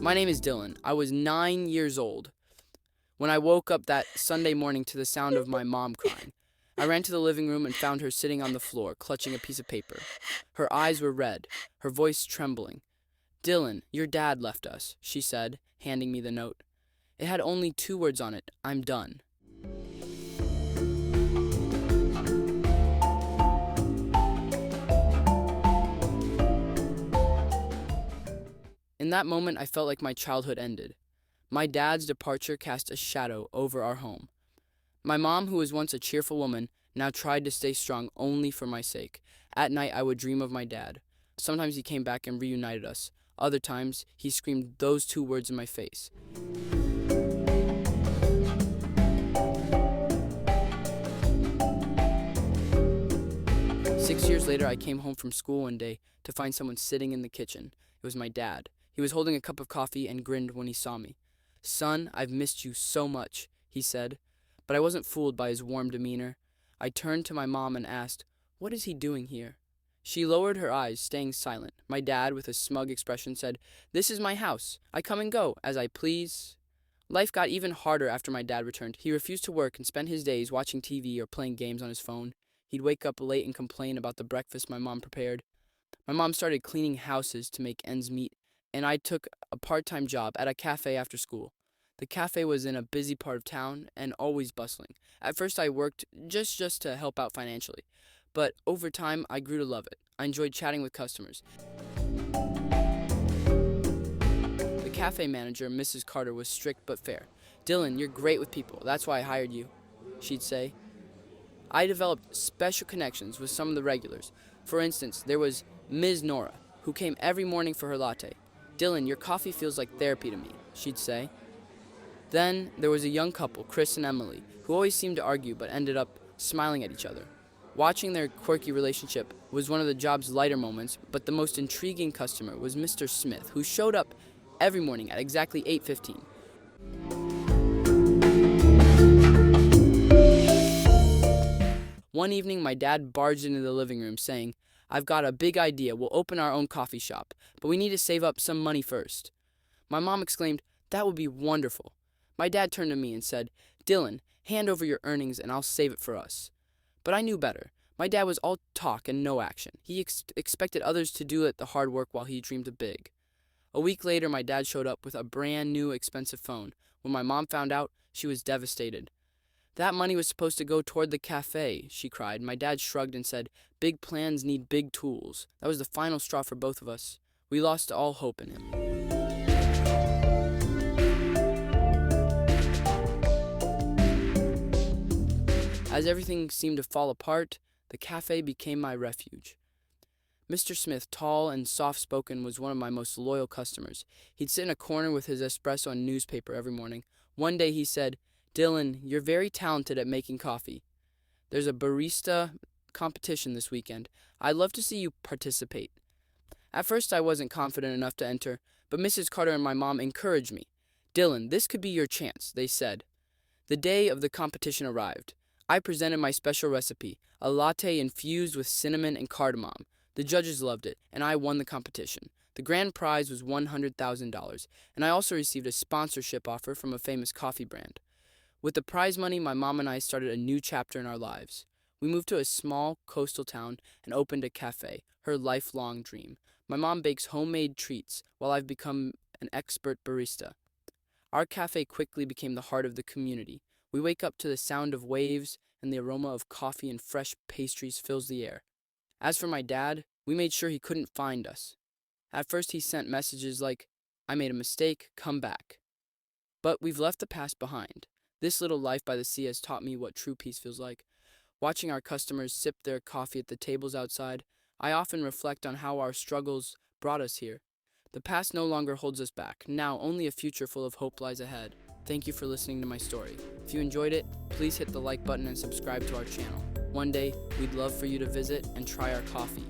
My name is Dylan. I was 9 years old when I woke up that Sunday morning to the sound of my mom crying. I ran to the living room and found her sitting on the floor, clutching a piece of paper. Her eyes were red, her voice trembling. "Dylan, your dad left us," she said, handing me the note. It had only 2 words on it: "I'm done." In that moment, I felt like my childhood ended. My dad's departure cast a shadow over our home. My mom, who was once a cheerful woman, now tried to stay strong only for my sake. At night, I would dream of my dad. Sometimes he came back and reunited us. Other times, he screamed those 2 words in my face. Six years later, I came home from school one day to find someone sitting in the kitchen. It was my dad. He was holding a cup of coffee and grinned when he saw me. "Son, I've missed you so much," he said. But I wasn't fooled by his warm demeanor. I turned to my mom and asked, "What is he doing here?" She lowered her eyes, staying silent. My dad, with a smug expression, said, "This is my house. I come and go as I please." Life got even harder after my dad returned. He refused to work and spent his days watching TV or playing games on his phone. He'd wake up late and complain about the breakfast my mom prepared. My mom started cleaning houses to make ends meet, and I took a part-time job at a café after school. The cafe was in a busy part of town and always bustling. At first I worked just to help out financially, but over time I grew to love it. I enjoyed chatting with customers. The cafe manager, Mrs. Carter, was strict but fair. "Dylan, you're great with people. That's why I hired you," she'd say. I developed special connections with some of the regulars. For instance, there was Ms. Nora, who came every morning for her latte. "Dylan, your coffee feels like therapy to me," she'd say. Then there was a young couple, Chris and Emily, who always seemed to argue but ended up smiling at each other. Watching their quirky relationship was one of the job's lighter moments, but the most intriguing customer was Mr. Smith, who showed up every morning at exactly 8:15. One evening, my dad barged into the living room saying, "I've got a big idea. We'll open our own coffee shop, but we need to save up some money first." My mom exclaimed, "That would be wonderful." My dad turned to me and said, "Dylan, hand over your earnings and I'll save it for us." But I knew better. My dad was all talk and no action. He expected others to do the hard work while he dreamed big. A week later, my dad showed up with a brand new expensive phone. When my mom found out, she was devastated. "That money was supposed to go toward the cafe," she cried. My dad shrugged and said, "Big plans need big tools." That was the final straw for both of us. We lost all hope in him. As everything seemed to fall apart, the cafe became my refuge. Mr. Smith, tall and soft-spoken, was one of my most loyal customers. He'd sit in a corner with his espresso and newspaper every morning. One day he said, "Dylan, you're very talented at making coffee. There's a barista competition this weekend. I'd love to see you participate." At first I wasn't confident enough to enter, but Mrs. Carter and my mom encouraged me. "Dylan, this could be your chance," they said. The day of the competition arrived. I presented my special recipe, a latte infused with cinnamon and cardamom. The judges loved it, and I won the competition. The grand prize was $100,000, and I also received a sponsorship offer from a famous coffee brand. With the prize money, my mom and I started a new chapter in our lives. We moved to a small coastal town and opened a cafe, her lifelong dream. My mom bakes homemade treats, while I've become an expert barista. Our cafe quickly became the heart of the community. We wake up to the sound of waves, and the aroma of coffee and fresh pastries fills the air. As for my dad, we made sure he couldn't find us. At first he sent messages like, "I made a mistake, come back." But we've left the past behind. This little life by the sea has taught me what true peace feels like. Watching our customers sip their coffee at the tables outside, I often reflect on how our struggles brought us here. The past no longer holds us back. Now only a future full of hope lies ahead. Thank you for listening to my story. If you enjoyed it, please hit the like button and subscribe to our channel. One day, we'd love for you to visit and try our coffee.